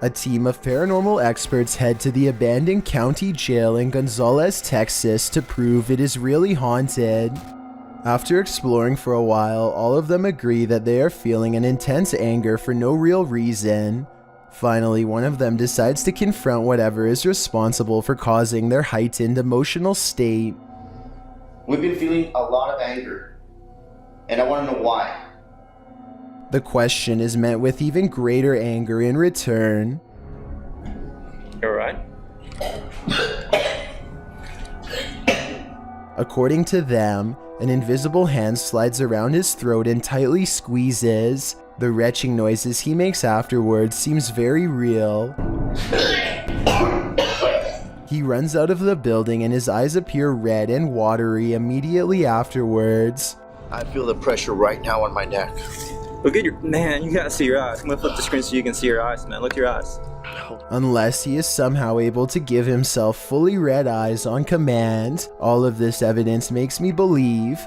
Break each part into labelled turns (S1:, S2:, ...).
S1: A team of paranormal experts head to the abandoned county jail in Gonzales, Texas to prove it is really haunted. After exploring for a while, all of them agree that they are feeling an intense anger for no real reason. Finally, one of them decides to confront whatever is responsible for causing their heightened emotional state.
S2: We've been feeling a lot of anger, and I want to know why.
S1: The question is met with even greater anger in return.
S3: You alright?
S1: According to them, an invisible hand slides around his throat and tightly squeezes. The retching noises he makes afterwards seems very real. He runs out of the building and his eyes appear red and watery immediately afterwards.
S2: I feel the pressure right now on my neck.
S3: Look at your... Man, you gotta see your eyes. I'm gonna flip the screen so you can see your eyes, man. Look at your eyes.
S1: Unless he is somehow able to give himself fully red eyes on command, all of this evidence makes me believe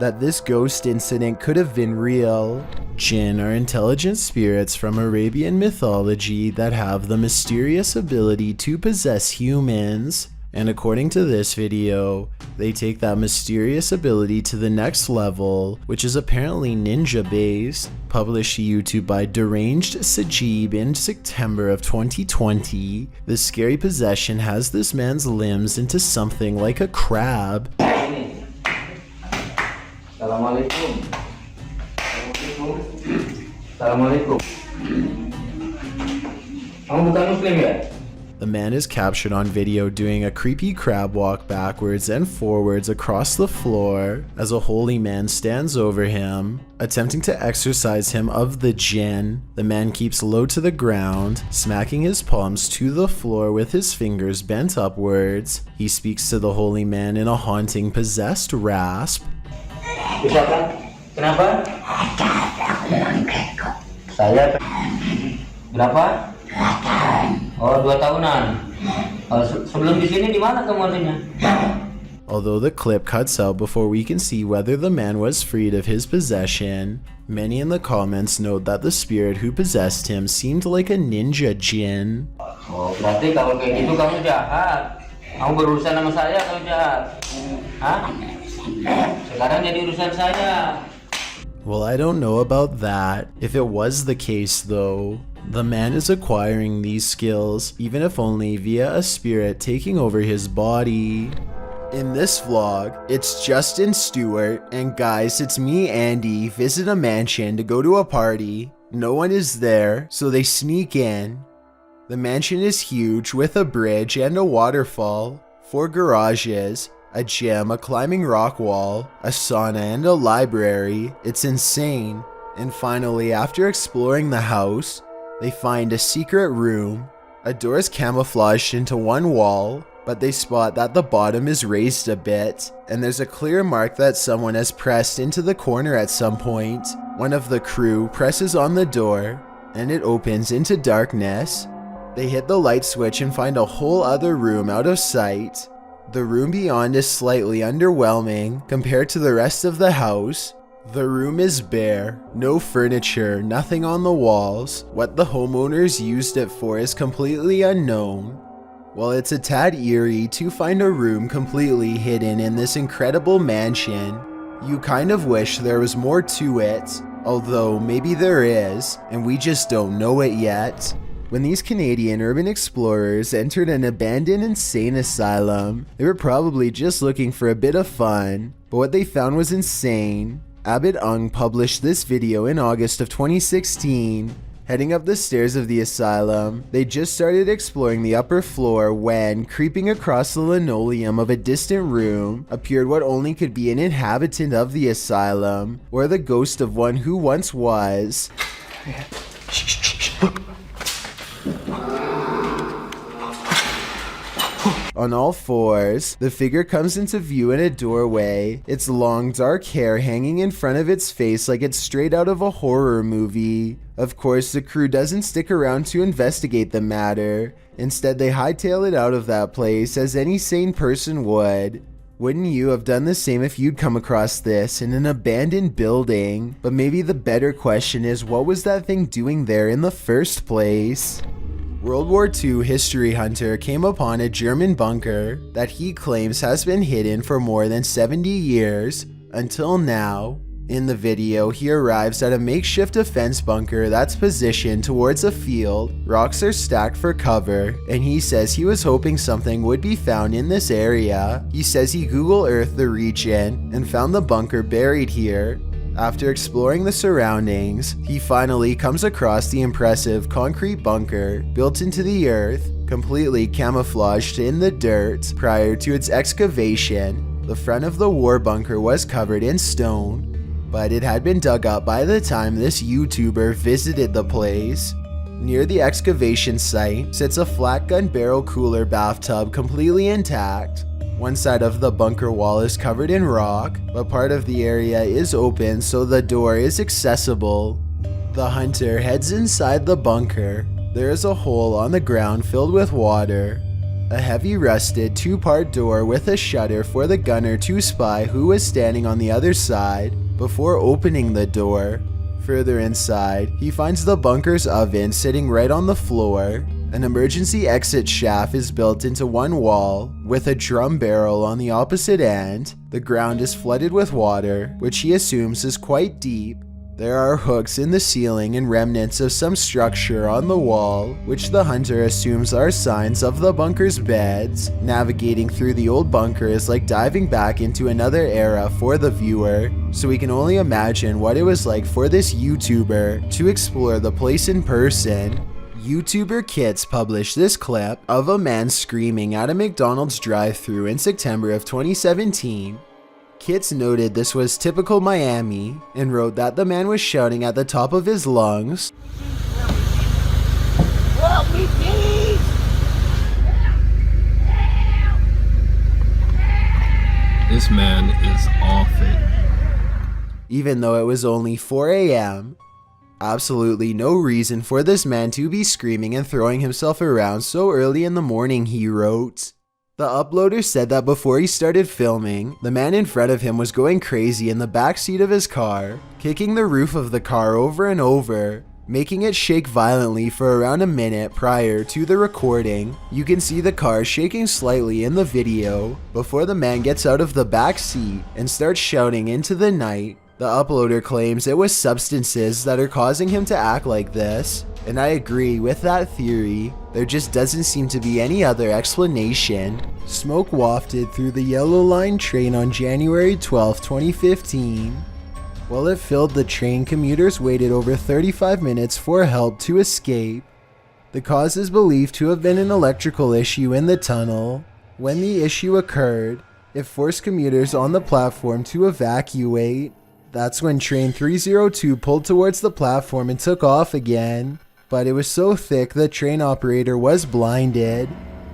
S1: that this ghost incident could have been real. Jinn are intelligent spirits from Arabian mythology that have the mysterious ability to possess humans. And according to this video, they take that mysterious ability to the next level, which is apparently ninja based, published to YouTube by Deranged Sajib in September of 2020. The scary possession has this man's limbs into something like a crab.
S4: Assalamualaikum. Assalamualaikum. Kamu bukan Muslim ya?
S1: The man is captured on video doing a creepy crab walk backwards and forwards across the floor as a holy man stands over him, attempting to exorcise him of the jinn. The man keeps low to the ground, smacking his palms to the floor with his fingers bent upwards. He speaks to the holy man in a haunting, possessed rasp.
S4: Kenapa? Saya berapa? Oh, 2 tahunan. Sebelum di sini di mana kamu aslinya?
S1: Although the clip cuts out before we can see whether the man was freed of his possession, many in the comments note that the spirit who possessed him seemed like a ninja jinn.
S4: Oh, berarti kalau kayak gitu kamu jahat. Kamu berurusan sama saya, kamu jahat. Hah? Sekarang jadi urusan saya.
S1: Well, I don't know about that. If it was the case though, the man is acquiring these skills, even if only via a spirit taking over his body. In this vlog, it's Justin Stewart, and guys, it's me, Andy, visit a mansion to go to a party. No one is there, so they sneak in. The mansion is huge with a bridge and a waterfall, 4 garages, a gym, a climbing rock wall, a sauna, and a library. It's insane. And finally, after exploring the house, they find a secret room. A door is camouflaged into one wall, but they spot that the bottom is raised a bit, and there's a clear mark that someone has pressed into the corner at some point. One of the crew presses on the door, and it opens into darkness. They hit the light switch and find a whole other room out of sight. The room beyond is slightly underwhelming compared to the rest of the house. The room is bare, no furniture, nothing on the walls. What the homeowners used it for is completely unknown. While it's a tad eerie to find a room completely hidden in this incredible mansion, you kind of wish there was more to it, although maybe there is, and we just don't know it yet. When these Canadian urban explorers entered an abandoned insane asylum, they were probably just looking for a bit of fun, but what they found was insane. Abid Ung published this video in August of 2016. Heading up the stairs of the asylum, they just started exploring the upper floor when, creeping across the linoleum of a distant room, appeared what only could be an inhabitant of the asylum, or the ghost of one who once was. On all fours, the figure comes into view in a doorway, its long dark hair hanging in front of its face like it's straight out of a horror movie. Of course, the crew doesn't stick around to investigate the matter. Instead, they hightail it out of that place as any sane person would. Wouldn't you have done the same if you'd come across this in an abandoned building? But maybe the better question is, what was that thing doing there in the first place? World War II history hunter came upon a German bunker that he claims has been hidden for more than 70 years until now. In the video, he arrives at a makeshift defense bunker that's positioned towards a field. Rocks are stacked for cover, and he says he was hoping something would be found in this area. He says he Google Earthed the region and found the bunker buried here. After exploring the surroundings, he finally comes across the impressive concrete bunker built into the earth, completely camouflaged in the dirt prior to its excavation. The front of the war bunker was covered in stone, but it had been dug up by the time this YouTuber visited the place. Near the excavation site sits a flat gun barrel cooler bathtub completely intact. One side of the bunker wall is covered in rock, but part of the area is open so the door is accessible. The hunter heads inside the bunker. There is a hole on the ground filled with water. A heavy rusted two-part door with a shutter for the gunner to spy who was standing on the other side before opening the door. Further inside, he finds the bunker's oven sitting right on the floor. An emergency exit shaft is built into one wall, with a drum barrel on the opposite end. The ground is flooded with water, which he assumes is quite deep. There are hooks in the ceiling and remnants of some structure on the wall, which the hunter assumes are signs of the bunker's beds. Navigating through the old bunker is like diving back into another era for the viewer, so we can only imagine what it was like for this YouTuber to explore the place in person. YouTuber Kits published this clip of a man screaming at a McDonald's drive-thru in September of 2017. Kits noted this was typical Miami and wrote that the man was shouting at the top of his lungs, "Help me, please!
S5: This man is off it."
S1: Even though it was only 4 a.m. Absolutely no reason for this man to be screaming and throwing himself around so early in the morning, he wrote. The uploader said that before he started filming, the man in front of him was going crazy in the back seat of his car, kicking the roof of the car over and over, making it shake violently for around a minute prior to the recording. You can see the car shaking slightly in the video before the man gets out of the back seat and starts shouting into the night. The uploader claims it was substances that are causing him to act like this, and I agree with that theory. There just doesn't seem to be any other explanation. Smoke wafted through the Yellow Line train on January 12, 2015. While it filled the train, commuters waited over 35 minutes for help to escape. The cause is believed to have been an electrical issue in the tunnel. When the issue occurred, it forced commuters on the platform to evacuate. That's when train 302 pulled towards the platform and took off again. But it was so thick the train operator was blinded.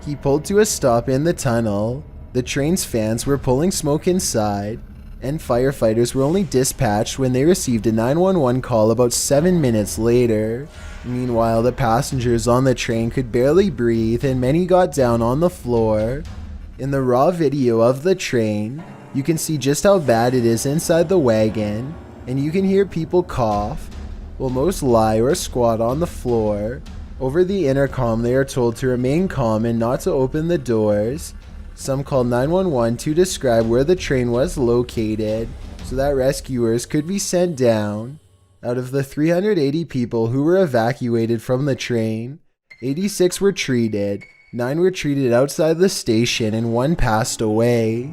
S1: He pulled to a stop in the tunnel. The train's fans were pulling smoke inside, and firefighters were only dispatched when they received a 911 call about 7 minutes later. Meanwhile, the passengers on the train could barely breathe and many got down on the floor. In the raw video of the train, you can see just how bad it is inside the wagon, and you can hear people cough, while most lie or squat on the floor. Over the intercom, they are told to remain calm and not to open the doors. Some called 911 to describe where the train was located, so that rescuers could be sent down. Out of the 380 people who were evacuated from the train, 86 were treated, 9 were treated outside the station, and 1 passed away.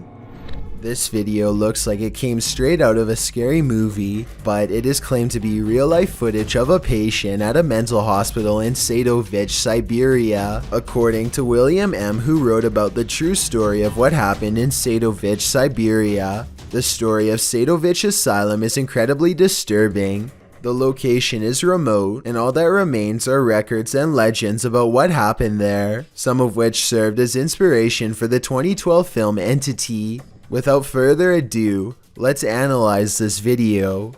S1: This video looks like it came straight out of a scary movie, but it is claimed to be real-life footage of a patient at a mental hospital in Sadovich, Siberia, according to William M., who wrote about the true story of what happened in Sadovich, Siberia. The story of Sadovich Asylum is incredibly disturbing. The location is remote, and all that remains are records and legends about what happened there, some of which served as inspiration for the 2012 film Entity. Without further ado, let's analyze this video.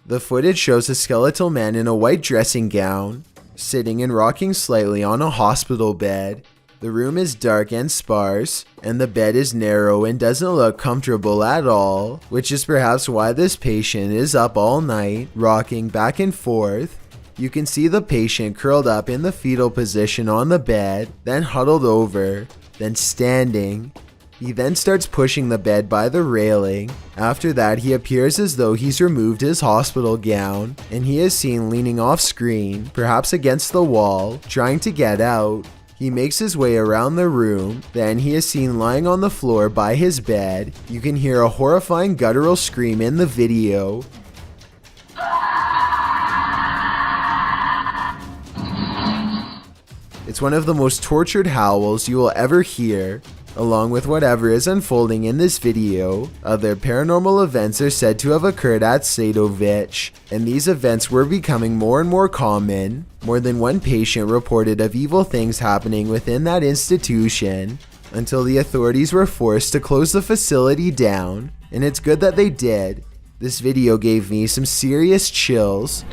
S1: The footage shows a skeletal man in a white dressing gown, sitting and rocking slightly on a hospital bed. The room is dark and sparse, and the bed is narrow and doesn't look comfortable at all, which is perhaps why this patient is up all night, rocking back and forth. You can see the patient curled up in the fetal position on the bed, then huddled over, then standing. He then starts pushing the bed by the railing. After that, he appears as though he's removed his hospital gown, and he is seen leaning off screen, perhaps against the wall, trying to get out. He makes his way around the room, then he is seen lying on the floor by his bed. You can hear a horrifying guttural scream in the video. It's one of the most tortured howls you will ever hear. Along with whatever is unfolding in this video, other paranormal events are said to have occurred at Sadovich, and these events were becoming more and more common. More than one patient reported of evil things happening within that institution, until the authorities were forced to close the facility down, and it's good that they did. This video gave me some serious chills.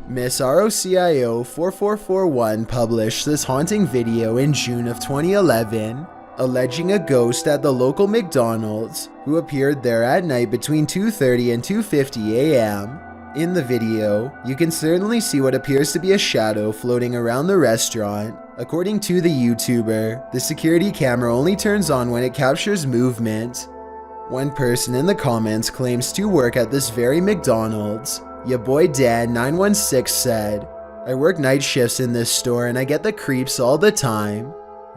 S1: Miss ROCIO 4441 published this haunting video in June of 2011, alleging a ghost at the local McDonald's who appeared there at night between 2:30 and 2:50 a.m. In the video, you can certainly see what appears to be a shadow floating around the restaurant. According to the YouTuber, the security camera only turns on when it captures movement. One person in the comments claims to work at this very McDonald's. Ya boy Dan 916 said, "I work night shifts in this store and I get the creeps all the time."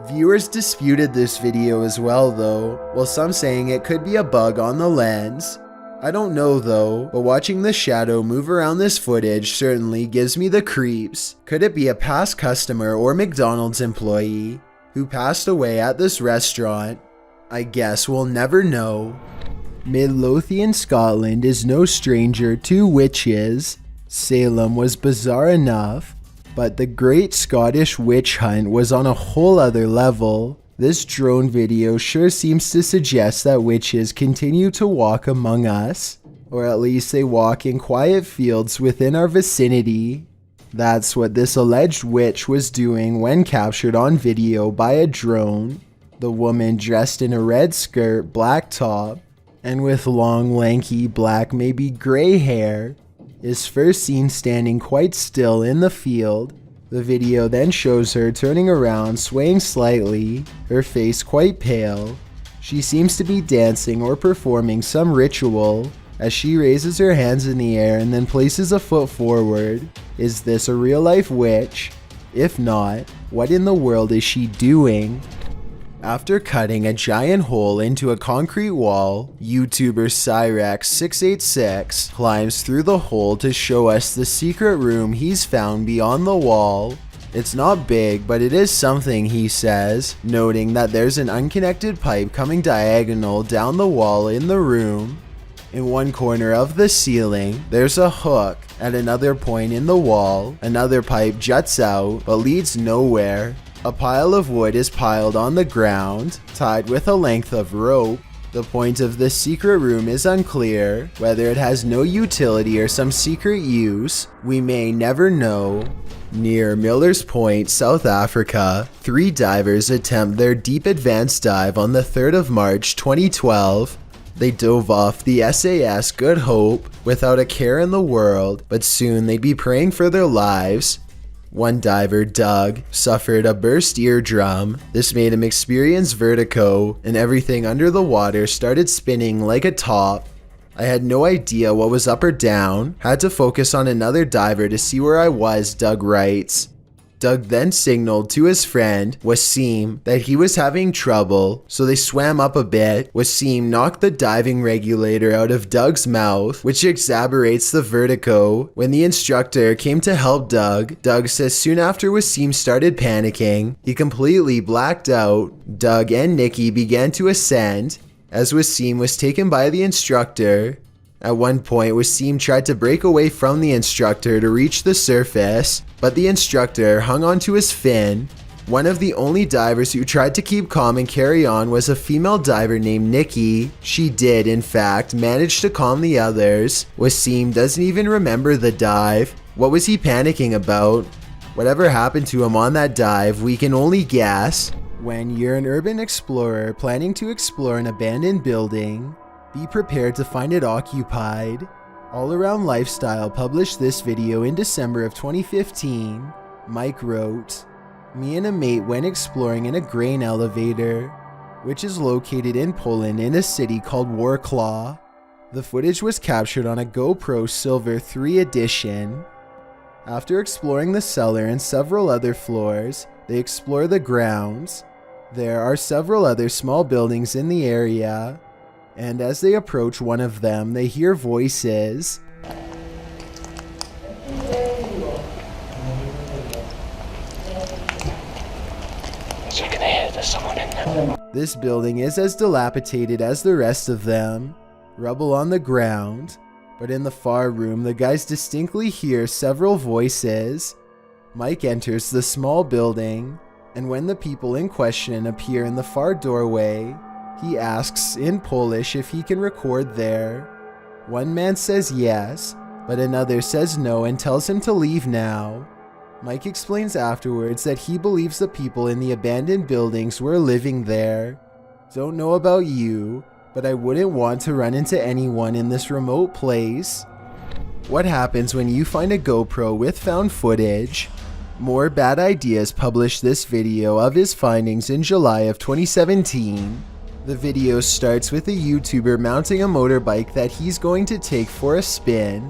S1: Viewers disputed this video as well though, while some saying it could be a bug on the lens. I don't know though, but watching the shadow move around this footage certainly gives me the creeps. Could it be a past customer or McDonald's employee who passed away at this restaurant? I guess we'll never know. Midlothian, Scotland is no stranger to witches. Salem was bizarre enough, but the Great Scottish Witch Hunt was on a whole other level. This drone video sure seems to suggest that witches continue to walk among us, or at least they walk in quiet fields within our vicinity. That's what this alleged witch was doing when captured on video by a drone. The woman dressed in a red skirt, black top, and with long, lanky, black, maybe gray hair, is first seen standing quite still in the field. The video then shows her turning around, swaying slightly, her face quite pale. She seems to be dancing or performing some ritual as she raises her hands in the air and then places a foot forward. Is this a real-life witch? If not, what in the world is she doing? After cutting a giant hole into a concrete wall, YouTuber Cyrex686 climbs through the hole to show us the secret room he's found beyond the wall. It's not big, but it is something, he says, noting that there's an unconnected pipe coming diagonal down the wall in the room. In one corner of the ceiling, there's a hook. At another point in the wall, another pipe juts out but leads nowhere. A pile of wood is piled on the ground, tied with a length of rope. The point of this secret room is unclear. Whether it has no utility or some secret use, we may never know. Near Miller's Point, South Africa, 3 divers attempt their deep advanced dive on the 3rd of March 2012. They dove off the SAS Good Hope without a care in the world, but soon they'd be praying for their lives. One diver, Doug, suffered a burst eardrum. This made him experience vertigo, and everything under the water started spinning like a top. I had no idea what was up or down, had to focus on another diver to see where I was, Doug writes. Doug then signaled to his friend, Wasim, that he was having trouble, so they swam up a bit. Wasim knocked the diving regulator out of Doug's mouth, which exacerbates the vertigo. When the instructor came to help Doug, Doug says soon after Wasim started panicking, he completely blacked out. Doug and Nikki began to ascend, as Wasim was taken by the instructor. At one point, Wasim tried to break away from the instructor to reach the surface, but the instructor hung onto his fin. One of the only divers who tried to keep calm and carry on was a female diver named Nikki. She did, in fact, manage to calm the others. Wasim doesn't even remember the dive. What was he panicking about? Whatever happened to him on that dive, we can only guess. When you're an urban explorer planning to explore an abandoned building, be prepared to find it occupied. All Around Lifestyle published this video in December of 2015. Mike wrote, "Me and a mate went exploring in a grain elevator, which is located in Poland in a city called Warklaw. The footage was captured on a GoPro Silver 3 edition. After exploring the cellar and several other floors, they explore the grounds. There are several other small buildings in the area, and as they approach one of them, they hear voices.
S6: So you can hear there's someone in there.
S1: This building is as dilapidated as the rest of them, rubble on the ground, but in the far room, the guys distinctly hear several voices. Mike enters the small building, and when the people in question appear in the far doorway, he asks in Polish if he can record there. One man says yes, but another says no and tells him to leave now. Mike explains afterwards that he believes the people in the abandoned buildings were living there. Don't know about you, but I wouldn't want to run into anyone in this remote place. What happens when you find a GoPro with found footage? More Bad Ideas published this video of his findings in July of 2017. The video starts with a YouTuber mounting a motorbike that he's going to take for a spin.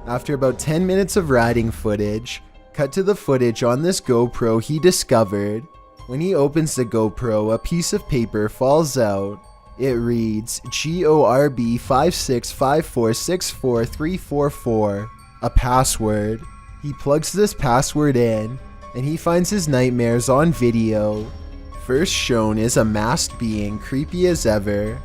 S1: After about 10 minutes of riding footage, cut to the footage on this GoPro he discovered. When he opens the GoPro, a piece of paper falls out. It reads GORB 5654643444, a password. He plugs this password in, and he finds his nightmares on video. First shown is a masked being, creepy as ever.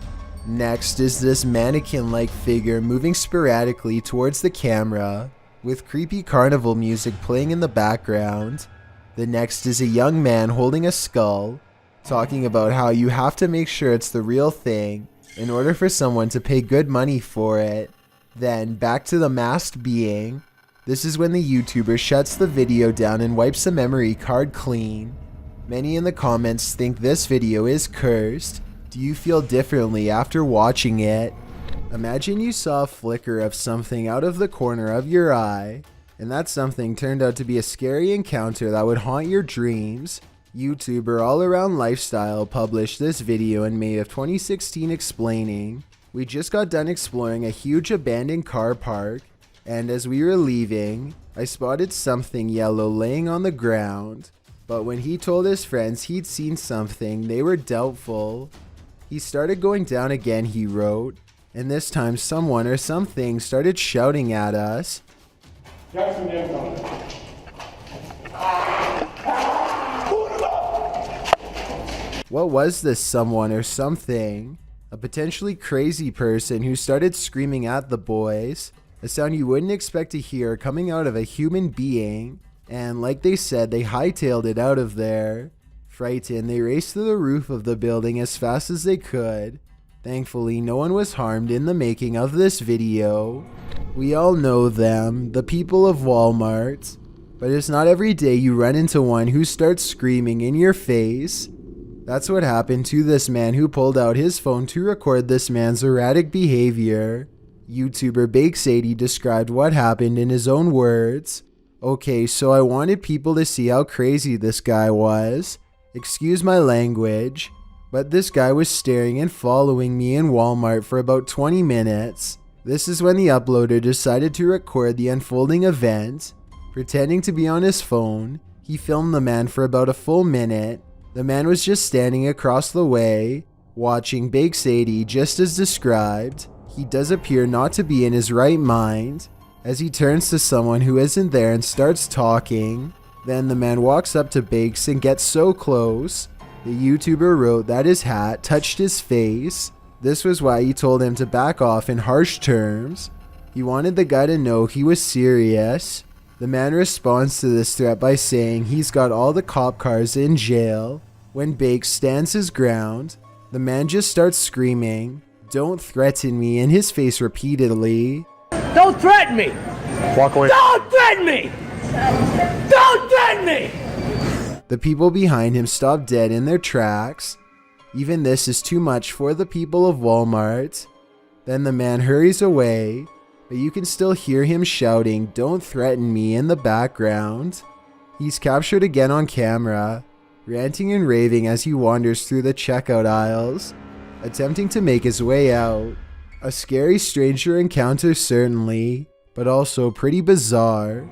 S1: Next is this mannequin-like figure moving sporadically towards the camera, with creepy carnival music playing in the background. The next is a young man holding a skull, talking about how you have to make sure it's the real thing in order for someone to pay good money for it. Then back to the masked being. This is when the YouTuber shuts the video down and wipes the memory card clean. Many in the comments think this video is cursed. Do you feel differently after watching it? Imagine you saw a flicker of something out of the corner of your eye, and that something turned out to be a scary encounter that would haunt your dreams. YouTuber All Around Lifestyle published this video in May of 2016 explaining, "We just got done exploring a huge abandoned car park, and as we were leaving, I spotted something yellow laying on the ground. But when he told his friends he'd seen something, they were doubtful. He started going down again," he wrote, "and this time someone or something started shouting at us. What was this someone or something? A potentially crazy person who started screaming at the boys, a sound you wouldn't expect to hear coming out of a human being, and like they said, they hightailed it out of there. Frightened, they raced to the roof of the building as fast as they could. Thankfully, no one was harmed in the making of this video. We all know them, the people of Walmart, but it's not every day you run into one who starts screaming in your face. That's what happened to this man who pulled out his phone to record this man's erratic behavior. YouTuber Bake80 described what happened in his own words. "Okay, so I wanted people to see how crazy this guy was. Excuse my language, but this guy was staring and following me in Walmart for about 20 minutes. This is when the uploader decided to record the unfolding event. Pretending to be on his phone, he filmed the man for about a full minute. The man was just standing across the way, watching Bake80 just as described. He does appear not to be in his right mind, as he turns to someone who isn't there and starts talking. Then the man walks up to Bakes and gets so close. The YouTuber wrote that his hat touched his face. This was why he told him to back off in harsh terms. He wanted the guy to know he was serious. The man responds to this threat by saying he's got all the cop cars in jail. When Bakes stands his ground, the man just starts screaming, 'Don't threaten me,' in his face repeatedly.
S6: Don't threaten me!
S5: Walk away.
S6: Don't threaten me! Don't threaten me!
S1: The people behind him stop dead in their tracks. Even this is too much for the people of Walmart. Then the man hurries away. but you can still hear him shouting, "Don't threaten me," in the background. He's captured again on camera, ranting and raving as he wanders through the checkout aisles, attempting to make his way out. A scary stranger encounter certainly, but also pretty bizarre.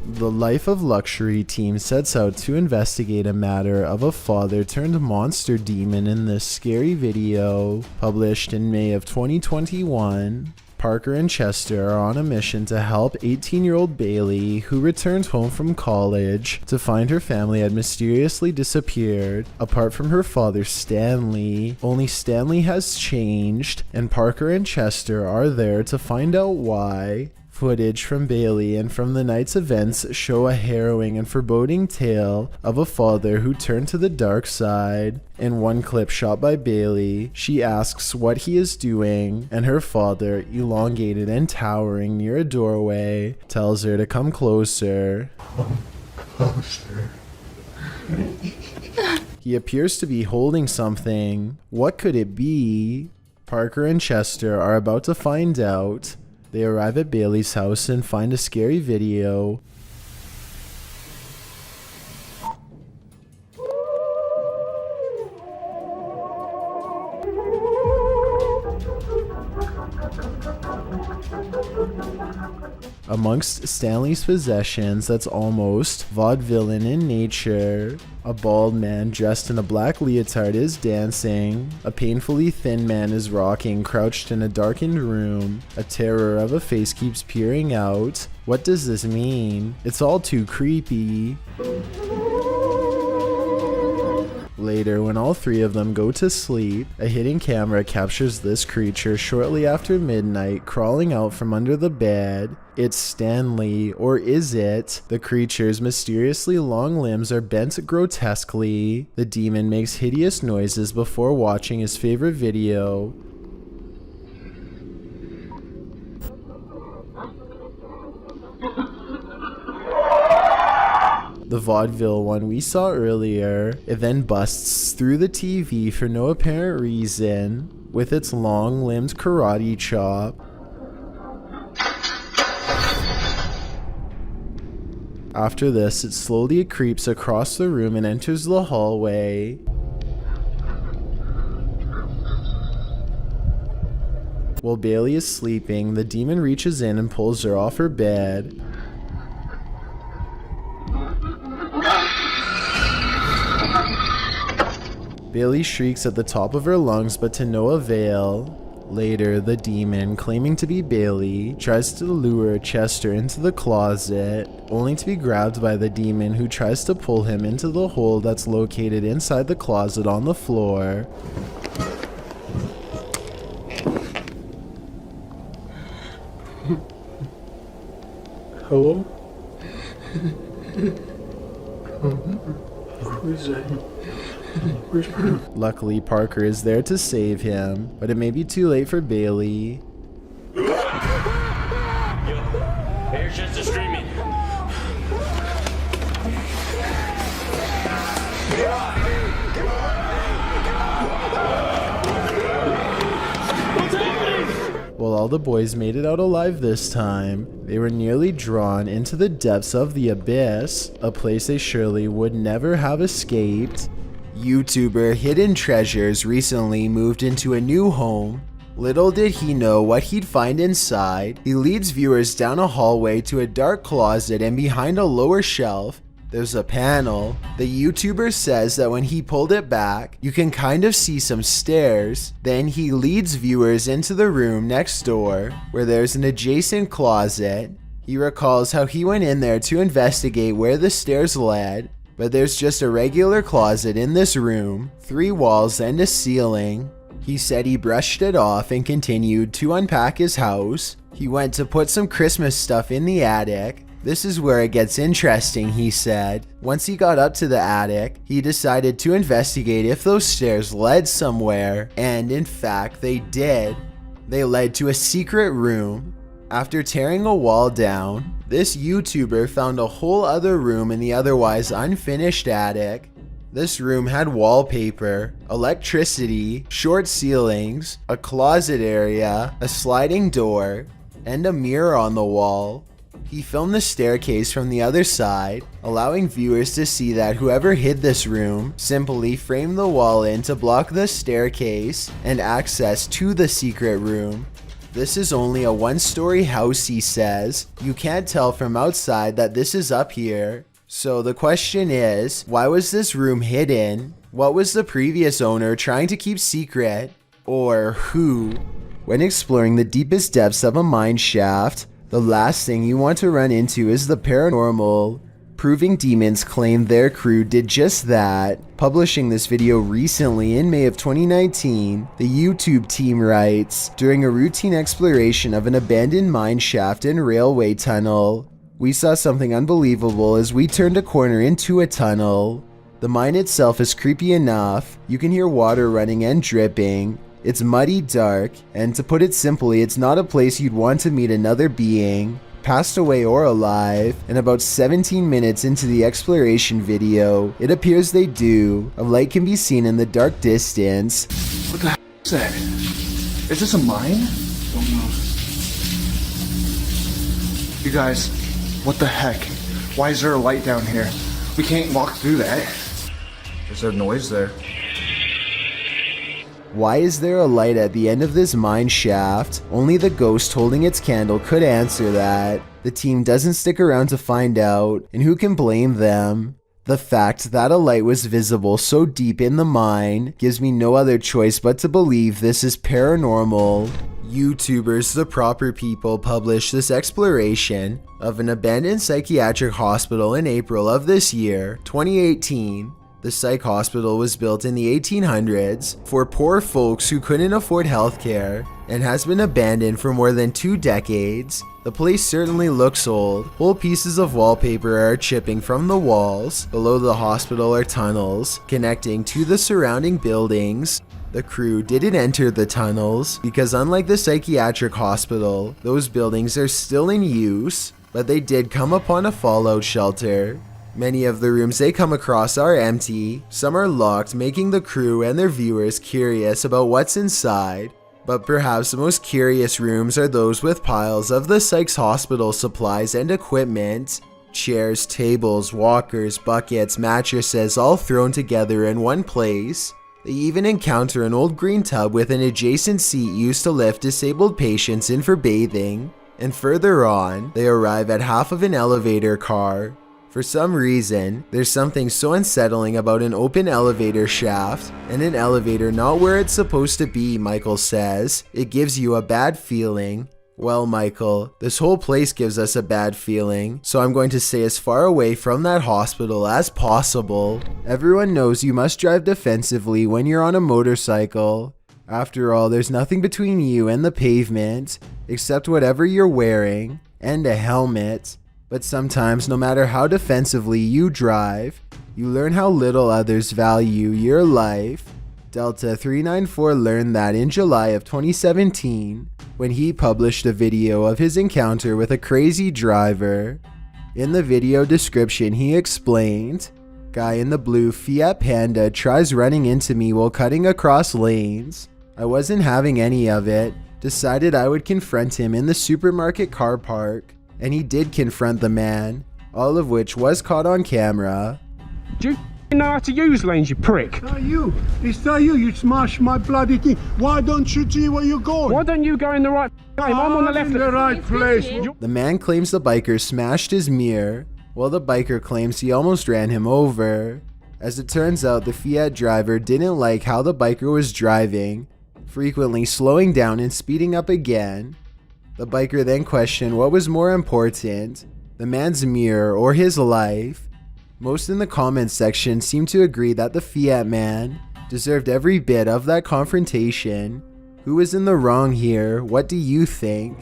S1: The Life of Luxury team sets out to investigate a matter of a father turned monster demon in this scary video, published in May of 2021. Parker and Chester are on a mission to help 18-year-old Bailey, who returned home from college to find her family had mysteriously disappeared, apart from her father Stanley. Only Stanley has changed, and Parker and Chester are there to find out why. Footage from Bailey and from the night's events show a harrowing and foreboding tale of a father who turned to the dark side. In one clip shot by Bailey, she asks what he is doing, and her father, elongated and towering near a doorway, tells her to come closer.
S7: Closer.
S1: He appears to be holding something. What could it be? Parker and Chester are about to find out. They arrive at Bailey's house and find a scary video. Amongst Stanley's possessions that's almost vaudevillain in nature. A bald man dressed in a black leotard is dancing. A painfully thin man is rocking, crouched in a darkened room. A terror of a face keeps peering out. What does this mean? It's all too creepy. Later, when all three of them go to sleep, a hidden camera captures this creature shortly after midnight crawling out from under the bed. It's Stanley, or is it? The creature's mysteriously long limbs are bent grotesquely. The demon makes hideous noises before watching his favorite video. The vaudeville one we saw earlier. It then busts through the TV for no apparent reason, with its long-limbed karate chop. After this, it slowly creeps across the room and enters the hallway. While Bailey is sleeping, the demon reaches in and pulls her off her bed. Bailey shrieks at the top of her lungs, but to no avail. Later, the demon, claiming to be Bailey, tries to lure Chester into the closet, only to be grabbed by the demon, who tries to pull him into the hole that's located inside the closet on the floor.
S7: Hello? Who is that?
S1: Luckily, Parker is there to save him, but it may be too late for Bailey.
S8: Here's Chester screaming.
S1: While all the boys made it out alive this time, they were nearly drawn into the depths of the abyss, a place they surely would never have escaped. YouTuber Hidden Treasures recently moved into a new home. Little did he know what he'd find inside. He leads viewers down a hallway to a dark closet, and behind a lower shelf, there's a panel. The YouTuber says that when he pulled it back, you can kind of see some stairs. Then he leads viewers into the room next door, where there's an adjacent closet. He recalls how he went in there to investigate where the stairs led, but there's just a regular closet in this room, 3 walls and a ceiling. He said he brushed it off and continued to unpack his house. He went to put some Christmas stuff in the attic. This is where it gets interesting, he said. Once he got up to the attic, he decided to investigate if those stairs led somewhere, and in fact they did. They led to a secret room. After tearing a wall down, this YouTuber found a whole other room in the otherwise unfinished attic. This room had wallpaper, electricity, short ceilings, a closet area, a sliding door. and a mirror on the wall. He filmed the staircase from the other side, allowing viewers to see that whoever hid this room simply framed the wall in to block the staircase and access to the secret room. This is only a one-story house, he says. You can't tell from outside that this is up here. So the question is, why was this room hidden? What was the previous owner trying to keep secret? Or who? When exploring the deepest depths of a mine shaft, the last thing you want to run into is the paranormal. Proving Demons claim their crew did just that. Publishing this video recently in May of 2019, the YouTube team writes, during a routine exploration of an abandoned mine shaft and railway tunnel, we saw something unbelievable as we turned a corner into a tunnel. The mine itself is creepy enough. You can hear water running and dripping. It's muddy, dark, and to put it simply, it's not a place you'd want to meet another being, passed away or alive. And about 17 minutes into the exploration video, it appears they do. A light can be seen in the dark distance.
S7: What the heck is that? Is this a mine? Don't know. You guys, what the heck? Why is there a light down here? We can't walk through that. There's a noise there.
S1: Why is there a light at the end of this mine shaft? Only the ghost holding its candle could answer that. The team doesn't stick around to find out, and who can blame them? The fact that a light was visible so deep in the mine gives me no other choice but to believe this is paranormal. YouTubers The Proper People published this exploration of an abandoned psychiatric hospital in April of this year, 2018. The psych hospital was built in the 1800s for poor folks who couldn't afford healthcare and has been abandoned for more than 2 decades. The place certainly looks old. Whole pieces of wallpaper are chipping from the walls. Below the hospital are tunnels connecting to the surrounding buildings. The crew didn't enter the tunnels because unlike the psychiatric hospital, those buildings are still in use, but they did come upon a fallout shelter. Many of the rooms they come across are empty, some are locked, making the crew and their viewers curious about what's inside. But perhaps the most curious rooms are those with piles of the psych's hospital supplies and equipment. Chairs, tables, walkers, buckets, mattresses all thrown together in one place. They even encounter an old green tub with an adjacent seat used to lift disabled patients in for bathing. And further on, they arrive at half of an elevator car. For some reason, there's something so unsettling about an open elevator shaft and an elevator not where it's supposed to be, Michael says. It gives you a bad feeling. Well, Michael, this whole place gives us a bad feeling, so I'm going to stay as far away from that hospital as possible. Everyone knows you must drive defensively when you're on a motorcycle. After all, there's nothing between you and the pavement, except whatever you're wearing, and a helmet. But sometimes, no matter how defensively you drive, you learn how little others value your life. Delta 394 learned that in July of 2017, when he published a video of his encounter with a crazy driver. In the video description, he explained, "Guy in the blue Fiat Panda tries running into me while cutting across lanes. I wasn't having any of it, decided I would confront him in the supermarket car park. And he did confront the man, all of which was caught on camera."
S9: Do you know how to use lanes, you prick?
S10: It's not you, you smashed my bloody thing. Why don't you see where you're going?
S9: Why don't you go in the right lane? I'm on the left.
S10: In the right place.
S1: The man claims the biker smashed his mirror, while the biker claims he almost ran him over. As it turns out, the Fiat driver didn't like how the biker was driving, frequently slowing down and speeding up again. The biker then questioned what was more important, the man's mirror or his life. Most in the comments section seem to agree that the Fiat man deserved every bit of that confrontation. Who is in the wrong here? What do you think?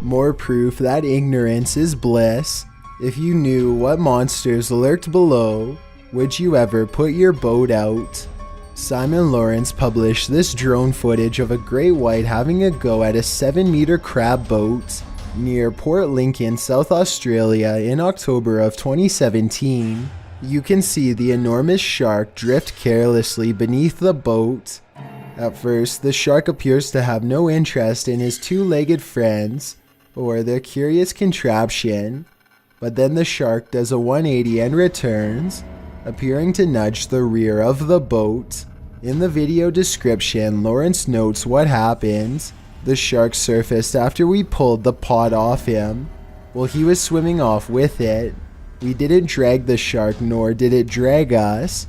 S1: More proof that ignorance is bliss. If you knew what monsters lurked below, would you ever put your boat out? Simon Lawrence published this drone footage of a great white having a go at a 7-meter crab boat near Port Lincoln, South Australia in October of 2017. You can see the enormous shark drift carelessly beneath the boat. At first, the shark appears to have no interest in his 2-legged friends, or their curious contraption. But then the shark does a 180 and returns, appearing to nudge the rear of the boat. In the video description, Lawrence notes what happens. The shark surfaced after we pulled the pod off him. Well, he was swimming off with it. We didn't drag the shark, nor did it drag us.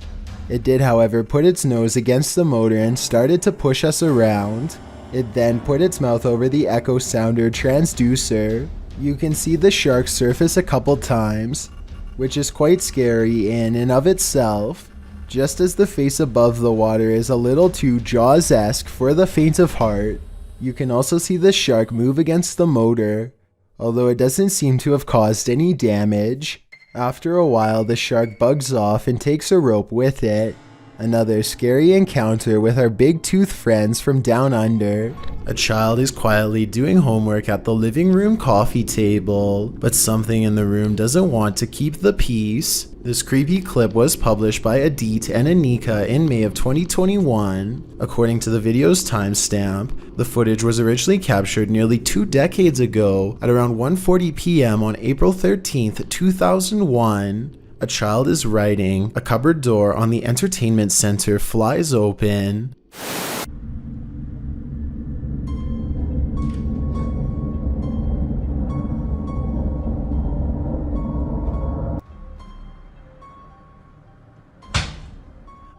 S1: It did, however, put its nose against the motor and started to push us around. It then put its mouth over the echo sounder transducer. You can see the shark surface a couple times, which is quite scary in and of itself, just as the face above the water is a little too Jaws-esque for the faint of heart. You can also see the shark move against the motor, although it doesn't seem to have caused any damage. After a while, the shark bugs off and takes a rope with it. Another scary encounter with our big tooth friends from down under. A child is quietly doing homework at the living room coffee table, but something in the room doesn't want to keep the peace. This creepy clip was published by Adit and Anika in May of 2021. According to the video's timestamp, the footage was originally captured nearly 2 decades ago at around 1:40 p.m. on April 13th, 2001. A child is writing, a cupboard door on the entertainment center flies open.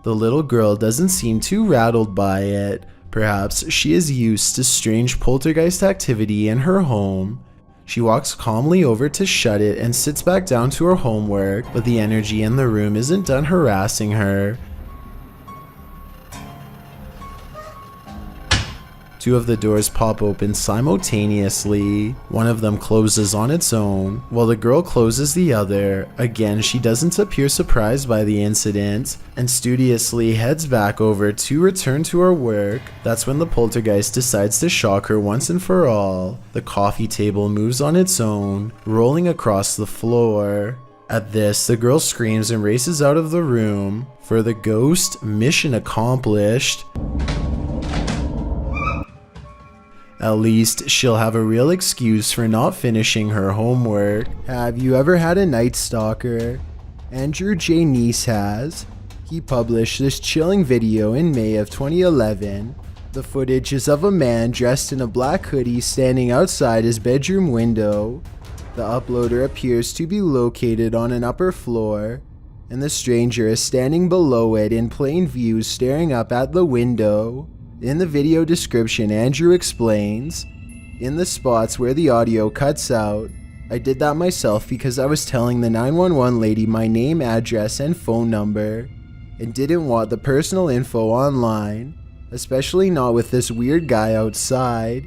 S1: The little girl doesn't seem too rattled by it. Perhaps she is used to strange poltergeist activity in her home. She walks calmly over to shut it and sits back down to her homework, but the energy in the room isn't done harassing her. 2 of the doors pop open simultaneously. One of them closes on its own, while the girl closes the other. Again, she doesn't appear surprised by the incident, and studiously heads back over to return to her work. That's when the poltergeist decides to shock her once and for all. The coffee table moves on its own, rolling across the floor. At this, the girl screams and races out of the room. For the ghost, mission accomplished. At least she'll have a real excuse for not finishing her homework. Have you ever had a night stalker? Andrew J. Neese has. He published this chilling video in May of 2011. The footage is of a man dressed in a black hoodie standing outside his bedroom window. The uploader appears to be located on an upper floor, and the stranger is standing below it in plain view staring up at the window. In the video description, Andrew explains, in the spots where the audio cuts out, I did that myself because I was telling the 911 lady my name, address, and phone number, and didn't want the personal info online, especially not with this weird guy outside.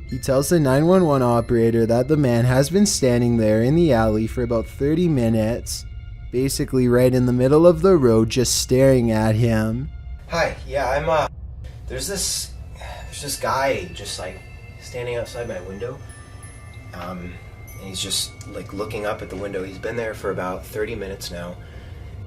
S1: He tells the 911 operator that the man has been standing there in the alley for about 30 minutes, basically right in the middle of the road just staring at him.
S11: Hi, yeah, there's this guy just like standing outside my window, and he's just like looking up at the window. He's been there for about 30 minutes now.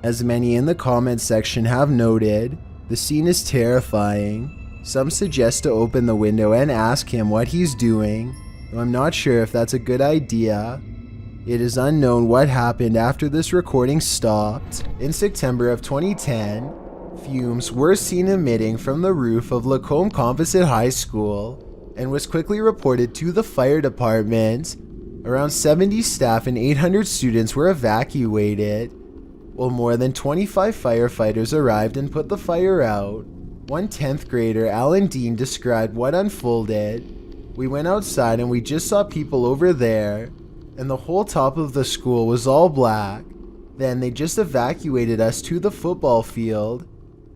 S1: As many in the comments section have noted, the scene is terrifying. Some suggest to open the window and ask him what he's doing, though I'm not sure if that's a good idea. It is unknown what happened after this recording stopped. In September of 2010, fumes were seen emitting from the roof of Lacombe Composite High School and was quickly reported to the fire department. Around 70 staff and 800 students were evacuated, while more than 25 firefighters arrived and put the fire out. One 10th grader, Alan Dean, described what unfolded. We went outside and we just saw people over there, and the whole top of the school was all black. Then they just evacuated us to the football field.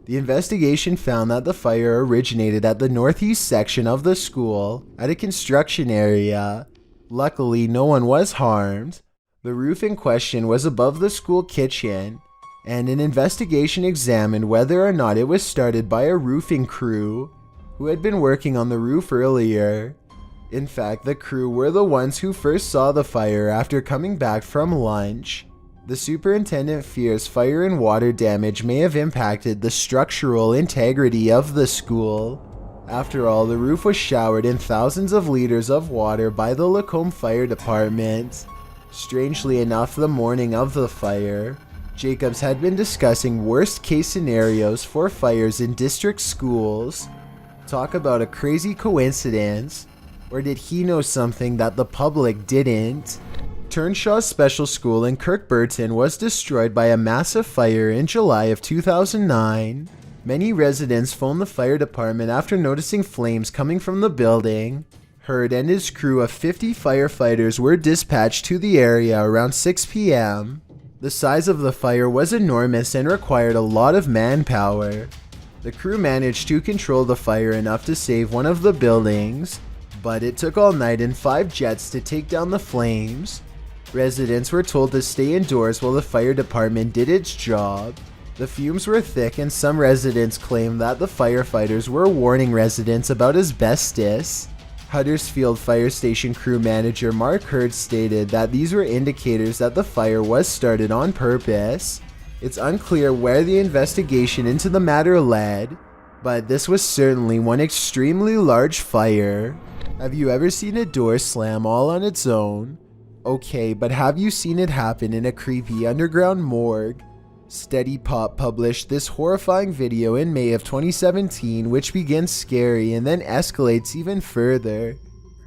S1: The investigation found that the fire originated at the northeast section of the school, at a construction area. Luckily, no one was harmed. The roof in question was above the school kitchen, and an investigation examined whether or not it was started by a roofing crew who had been working on the roof earlier. In fact, the crew were the ones who first saw the fire after coming back from lunch. The superintendent fears fire and water damage may have impacted the structural integrity of the school. After all, the roof was showered in thousands of liters of water by the Lacombe Fire Department. Strangely enough, the morning of the fire, Jacobs had been discussing worst-case scenarios for fires in district schools. Talk about a crazy coincidence. Or did he know something that the public didn't? Turnshaw's special school in Kirkburton was destroyed by a massive fire in July of 2009. Many residents phoned the fire department after noticing flames coming from the building. Hurd and his crew of 50 firefighters were dispatched to the area around 6 p.m. The size of the fire was enormous and required a lot of manpower. The crew managed to control the fire enough to save one of the buildings, but it took all night and 5 jets to take down the flames. Residents were told to stay indoors while the fire department did its job. The fumes were thick and some residents claimed that the firefighters were warning residents about asbestos. Huddersfield Fire Station crew manager Mark Hurd stated that these were indicators that the fire was started on purpose. It's unclear where the investigation into the matter led, but this was certainly one extremely large fire. Have you ever seen a door slam all on its own? Okay, but have you seen it happen in a creepy underground morgue? Steady Pop published this horrifying video in May of 2017, which begins scary and then escalates even further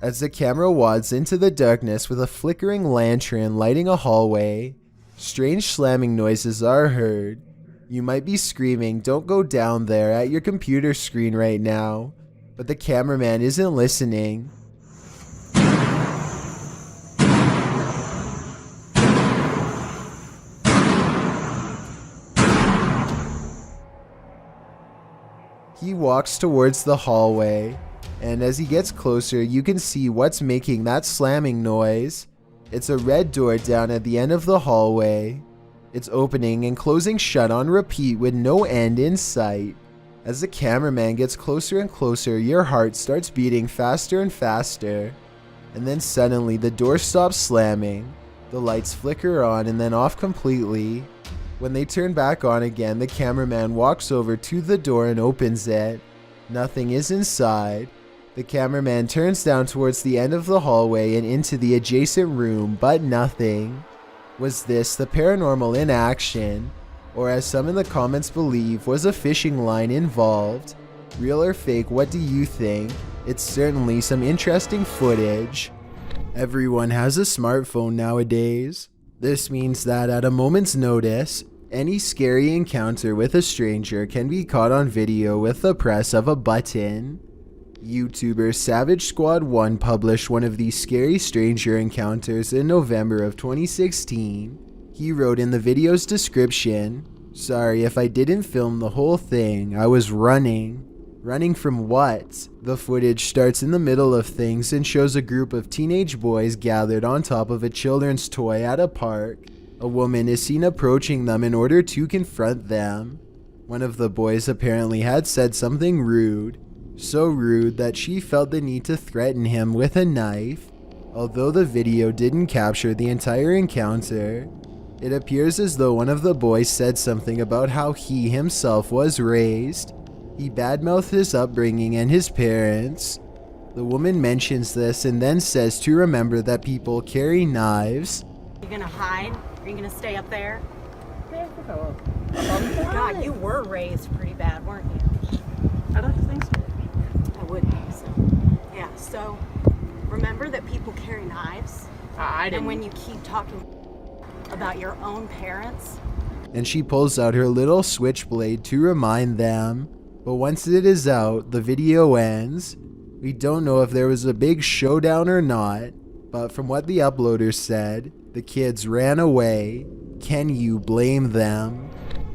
S1: as the camera wads into the darkness with a flickering lantern lighting a hallway. Strange slamming noises are heard. You might be screaming, "Don't go down there," at your computer screen right now, but the cameraman isn't listening. He walks towards the hallway, and as he gets closer, you can see what's making that slamming noise. It's a red door down at the end of the hallway. It's opening and closing shut on repeat with no end in sight. As the cameraman gets closer and closer, your heart starts beating faster and faster. And then suddenly the door stops slamming. The lights flicker on and then off completely. When they turn back on again, the cameraman walks over to the door and opens it. Nothing is inside. The cameraman turns down towards the end of the hallway and into the adjacent room, but nothing. Was this the paranormal in action? Or as some in the comments believe, was a fishing line involved? Real or fake, what do you think? It's certainly some interesting footage. Everyone has a smartphone nowadays. This means that at a moment's notice, any scary encounter with a stranger can be caught on video with the press of a button. YouTuber Savage Squad 1 published one of these scary stranger encounters in November of 2016. He wrote in the video's description, "Sorry if I didn't film the whole thing, I was running." Running from what? The footage starts in the middle of things and shows a group of teenage boys gathered on top of a children's toy at a park. A woman is seen approaching them in order to confront them. One of the boys apparently had said something rude, so rude that she felt the need to threaten him with a knife. Although the video didn't capture the entire encounter, it appears as though one of the boys said something about how he himself was raised. He badmouthed his upbringing and his parents. The woman mentions this and then says to remember that people carry knives.
S12: You gonna hide? Are you gonna stay up there? God, you were raised pretty bad, weren't you?
S13: I don't think so.
S12: I wouldn't think so. Yeah, so remember that people carry knives?
S13: I didn't.
S12: And when you keep talking about your own parents?
S1: And she pulls out her little switchblade to remind them. But once it is out, the video ends. We don't know if there was a big showdown or not, but from what the uploader said, the kids ran away. Can you blame them?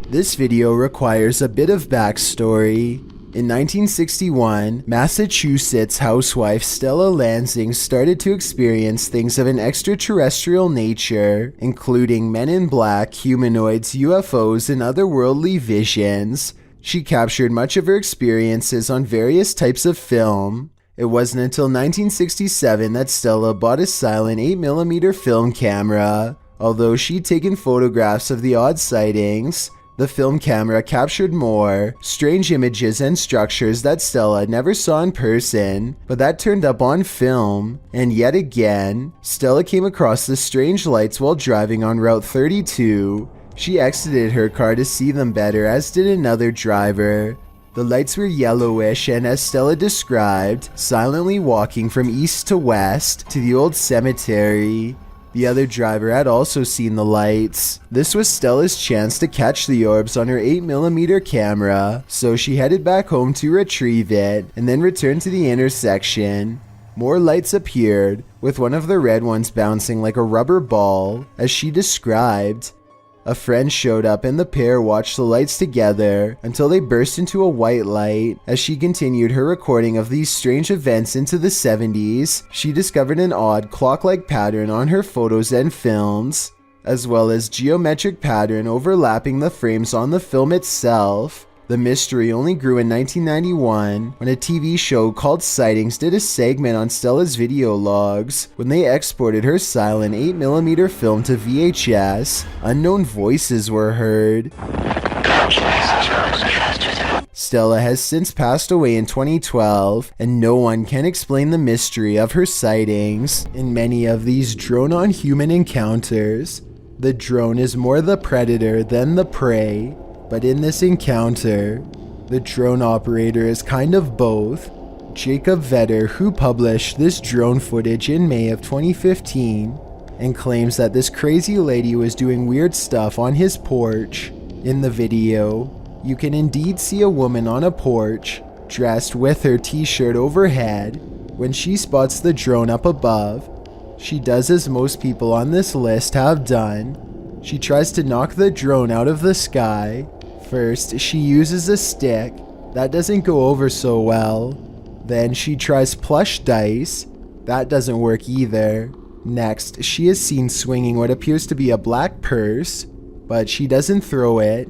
S1: This video requires a bit of backstory. In 1961, Massachusetts housewife Stella Lansing started to experience things of an extraterrestrial nature, including men in black, humanoids, UFOs, and otherworldly visions. She captured much of her experiences on various types of film. It wasn't until 1967 that Stella bought a silent 8mm film camera. Although she'd taken photographs of the odd sightings, The film camera captured more strange images and structures that Stella never saw in person, but that turned up on film. And yet again, Stella came across the strange lights while driving on Route 32. She exited her car to see them better, as did another driver. The lights were yellowish and, as Stella described, silently walking from east to west to the old cemetery. The other driver had also seen the lights. This was Stella's chance to catch the orbs on her 8mm camera, so she headed back home to retrieve it and then returned to the intersection. More lights appeared, with one of the red ones bouncing like a rubber ball, as she described. A friend showed up and the pair watched the lights together until they burst into a white light. As she continued her recording of these strange events into the 70s, she discovered an odd clock-like pattern on her photos and films, as well as geometric pattern overlapping the frames on the film itself. The mystery only grew in 1991 when a TV show called Sightings did a segment on Stella's video logs. When they exported her silent 8mm film to VHS, unknown voices were heard. Stella has since passed away in 2012, and no one can explain the mystery of her sightings. In many of these drone-on-human encounters, the drone is more the predator than the prey. But in this encounter, the drone operator is kind of both. Jacob Vetter, who published this drone footage in May of 2015, and claims that this crazy lady was doing weird stuff on his porch. In the video, you can indeed see a woman on a porch, dressed with her t-shirt overhead. When she spots the drone up above, she does as most people on this list have done. She tries to knock the drone out of the sky. First, she uses a stick. That doesn't go over so well. Then she tries plush dice. That doesn't work either. Next, she is seen swinging what appears to be a black purse, but she doesn't throw it.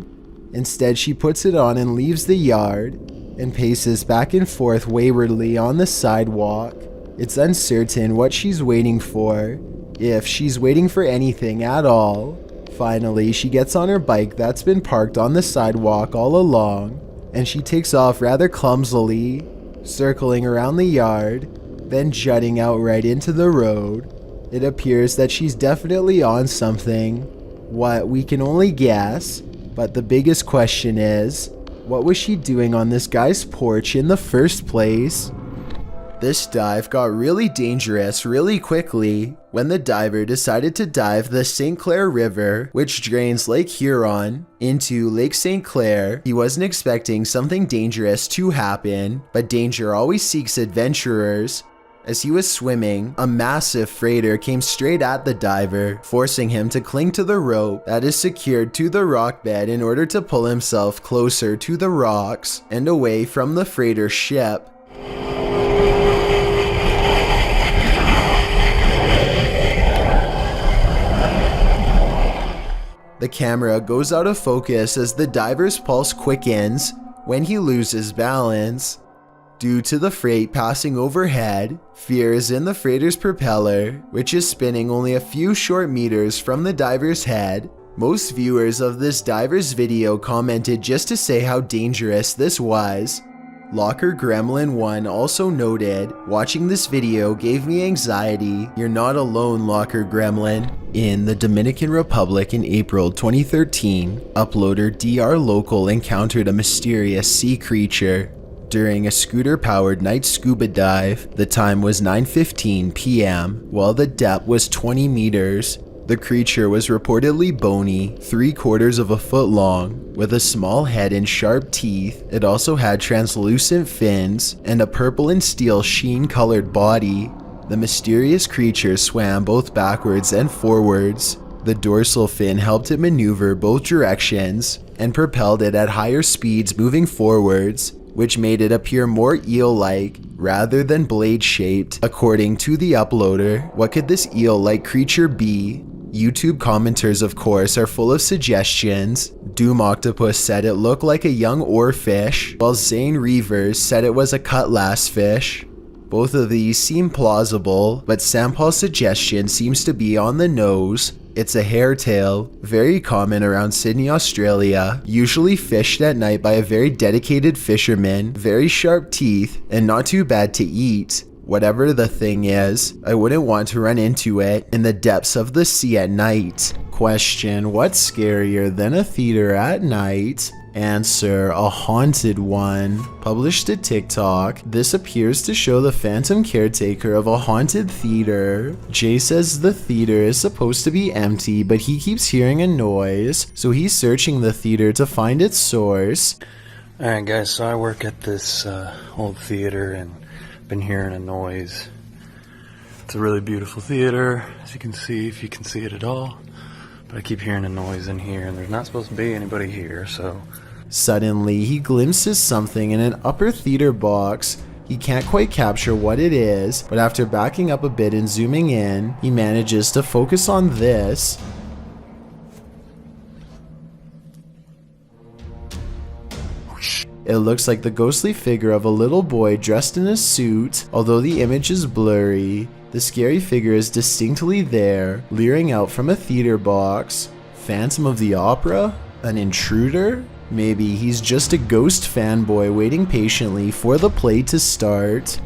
S1: Instead, she puts it on and leaves the yard, and paces back and forth waywardly on the sidewalk. It's uncertain what she's waiting for, if she's waiting for anything at all. Finally, she gets on her bike that's been parked on the sidewalk all along, and she takes off rather clumsily, circling around the yard, then jutting out right into the road. It appears that she's definitely on something. What, we can only guess, but the biggest question is, what was she doing on this guy's porch in the first place? This dive got really dangerous really quickly when the diver decided to dive the St. Clair River, which drains Lake Huron, into Lake St. Clair. He wasn't expecting something dangerous to happen, but danger always seeks adventurers. As he was swimming, a massive freighter came straight at the diver, forcing him to cling to the rope that is secured to the rock bed in order to pull himself closer to the rocks and away from the freighter ship. The camera goes out of focus as the diver's pulse quickens when he loses balance. Due to the freight passing overhead, fear is in the freighter's propeller, which is spinning only a few short meters from the diver's head. Most viewers of this diver's video commented just to say how dangerous this was. Locker Gremlin 1 also noted, "Watching this video gave me anxiety. You're not alone, Locker Gremlin." In the Dominican Republic in April 2013, uploader DR Local encountered a mysterious sea creature. During a scooter-powered night scuba dive, the time was 9:15 p.m., while the depth was 20 meters. The creature was reportedly bony, 3/4 of a foot long, with a small head and sharp teeth. It also had translucent fins and a purple and steel sheen-colored body. The mysterious creature swam both backwards and forwards. The dorsal fin helped it maneuver both directions and propelled it at higher speeds moving forwards, which made it appear more eel-like rather than blade-shaped. According to the uploader, what could this eel-like creature be? YouTube commenters, of course, are full of suggestions. Doom Octopus said it looked like a young oarfish, while Zane Reavers said it was a cutlass fish. Both of these seem plausible, but Sampal's suggestion seems to be on the nose. It's a hairtail, very common around Sydney, Australia, usually fished at night by a very dedicated fisherman, very sharp teeth, and not too bad to eat. Whatever the thing is, I wouldn't want to run into it in the depths of the sea at night. Question: what's scarier than a theater at night? Answer: a haunted one. Published to TikTok, this appears to show the phantom caretaker of a haunted theater. Jay says the theater is supposed to be empty, but he keeps hearing a noise, so he's searching the theater to find its source.
S13: Alright guys, so I work at this old theater and been hearing a noise. It's a really beautiful theater, as you can see, if you can see it at all. But I keep hearing a noise in here, and there's not supposed to be anybody here, so...
S1: Suddenly, he glimpses something in an upper theater box. He can't quite capture what it is, but after backing up a bit and zooming in, he manages to focus on this. It looks like the ghostly figure of a little boy dressed in a suit. Although the image is blurry, the scary figure is distinctly there, leering out from a theater box. Phantom of the Opera? An intruder? Maybe he's just a ghost fanboy waiting patiently for the play to start.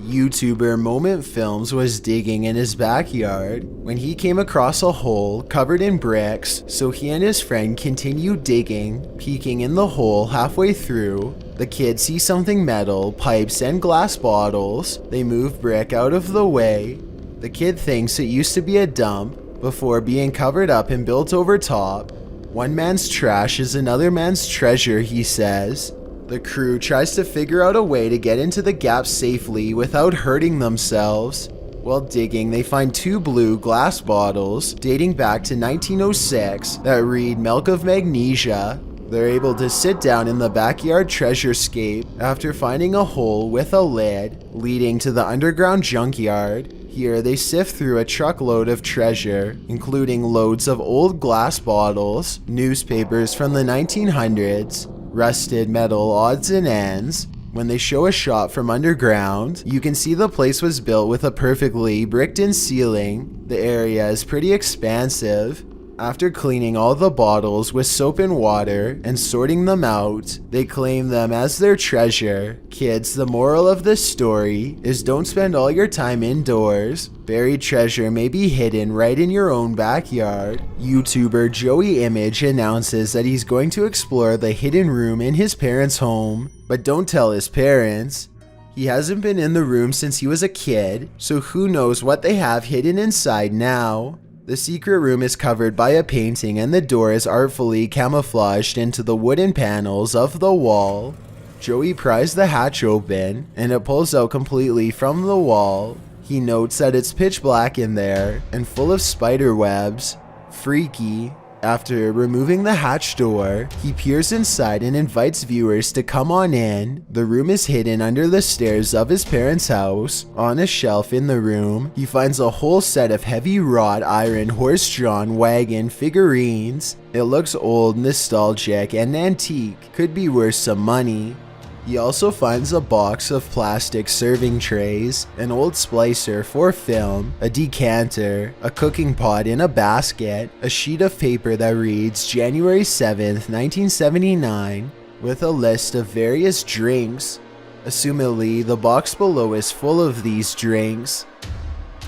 S1: YouTuber Moment Films was digging in his backyard when he came across a hole covered in bricks, so he and his friend continued digging. Peeking in the hole halfway through, the kids see something metal, pipes, and glass bottles. They move brick out of the way. The kid thinks it used to be a dump before being covered up and built over top. One man's trash is another man's treasure, he says. The crew tries to figure out a way to get into the gap safely without hurting themselves. While digging, they find 2 blue glass bottles dating back to 1906 that read Milk of Magnesia. They're able to sit down in the backyard treasurescape after finding a hole with a lid leading to the underground junkyard. Here they sift through a truckload of treasure, including loads of old glass bottles, newspapers from the 1900s, rusted metal odds and ends. When they show a shot from underground, you can see the place was built with a perfectly bricked-in ceiling. The area is pretty expansive. After cleaning all the bottles with soap and water and sorting them out, they claim them as their treasure. Kids, the moral of this story is don't spend all your time indoors. Buried treasure may be hidden right in your own backyard. YouTuber Joey Image announces that he's going to explore the hidden room in his parents' home, but don't tell his parents. He hasn't been in the room since he was a kid, so who knows what they have hidden inside now. The secret room is covered by a painting and the door is artfully camouflaged into the wooden panels of the wall. Joey pries the hatch open and it pulls out completely from the wall. He notes that it's pitch black in there and full of spider webs. Freaky. After removing the hatch door, he peers inside and invites viewers to come on in. The room is hidden under the stairs of his parents' house. On a shelf in the room, he finds a whole set of heavy wrought iron horse-drawn wagon figurines. It looks old, nostalgic, and antique. Could be worth some money. He also finds a box of plastic serving trays, an old splicer for film, a decanter, a cooking pot in a basket, a sheet of paper that reads January 7th, 1979, with a list of various drinks. Assumedly, the box below is full of these drinks.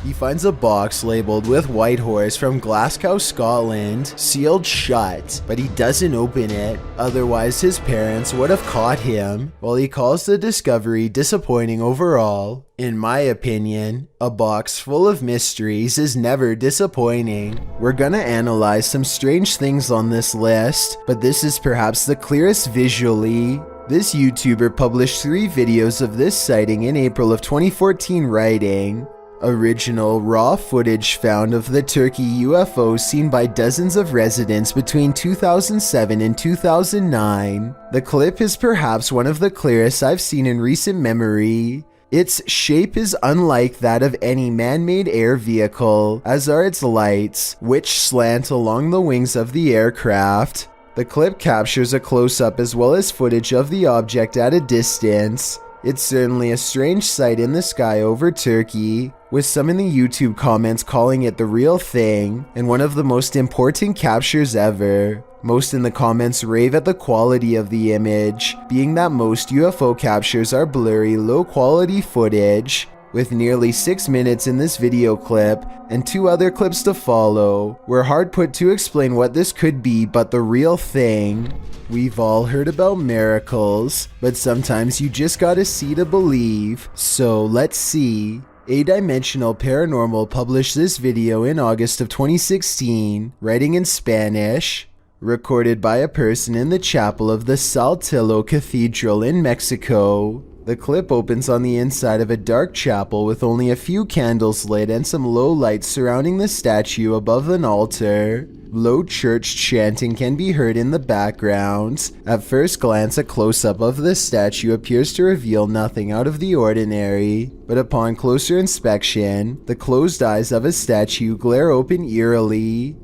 S1: He finds a box labeled with White Horse from Glasgow, Scotland, sealed shut, but he doesn't open it, otherwise his parents would have caught him. While he calls the discovery disappointing overall, in my opinion, a box full of mysteries is never disappointing. We're gonna analyze some strange things on this list, but this is perhaps the clearest visually. This YouTuber published 3 videos of this sighting in April of 2014 writing, original raw footage found of the Turkey UFO seen by dozens of residents between 2007 and 2009. The clip is perhaps one of the clearest I've seen in recent memory. Its shape is unlike that of any man-made air vehicle, as are its lights, which slant along the wings of the aircraft. The clip captures a close-up as well as footage of the object at a distance. It's certainly a strange sight in the sky over Turkey, with some in the YouTube comments calling it the real thing and one of the most important captures ever. Most in the comments rave at the quality of the image, being that most UFO captures are blurry, low quality footage. With nearly 6 minutes in this video clip and 2 other clips to follow, we're hard put to explain what this could be but the real thing. We've all heard about miracles, but sometimes you just gotta see to believe. So let's see. A-Dimensional Paranormal published this video in August of 2016, writing in Spanish. Recorded by a person in the chapel of the Saltillo Cathedral in Mexico. The clip opens on the inside of a dark chapel with only a few candles lit and some low lights surrounding the statue above an altar. Low church chanting can be heard in the background. At first glance, a close-up of the statue appears to reveal nothing out of the ordinary, but upon closer inspection, the closed eyes of a statue glare open eerily.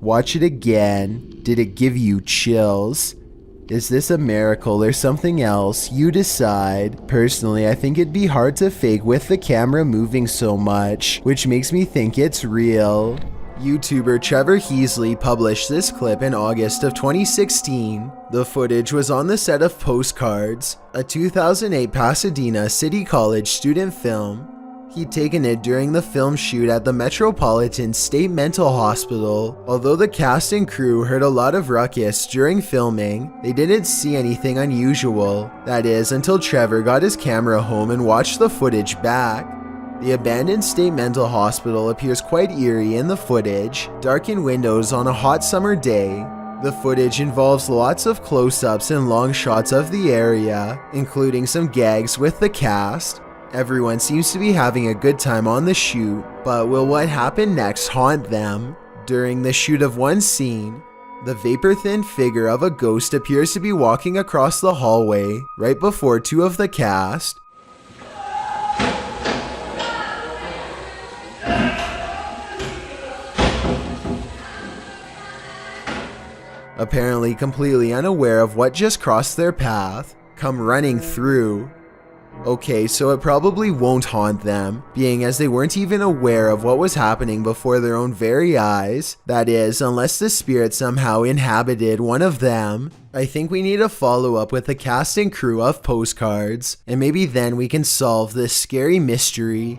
S1: Watch it again. Did it give you chills? Is this a miracle or something else? You decide. Personally, I think it'd be hard to fake with the camera moving so much, which makes me think it's real. YouTuber Trevor Heasley published this clip in August of 2016. The footage was on the set of Postcards, a 2008 Pasadena City College student film. He'd taken it during the film shoot at the Metropolitan State Mental Hospital. Although the cast and crew heard a lot of ruckus during filming, they didn't see anything unusual. That is, until Trevor got his camera home and watched the footage back. The abandoned state mental hospital appears quite eerie in the footage, darkened windows on a hot summer day. The footage involves lots of close-ups and long shots of the area, including some gags with the cast. Everyone seems to be having a good time on the shoot, but will what happened next haunt them? During the shoot of one scene, the vapor-thin figure of a ghost appears to be walking across the hallway right before 2 of the cast. Apparently completely unaware of what just crossed their path, come running through. Okay, so it probably won't haunt them, being as they weren't even aware of what was happening before their own very eyes. That is, unless the spirit somehow inhabited one of them. I think we need a follow-up with the cast and crew of Postcards, and maybe then we can solve this scary mystery.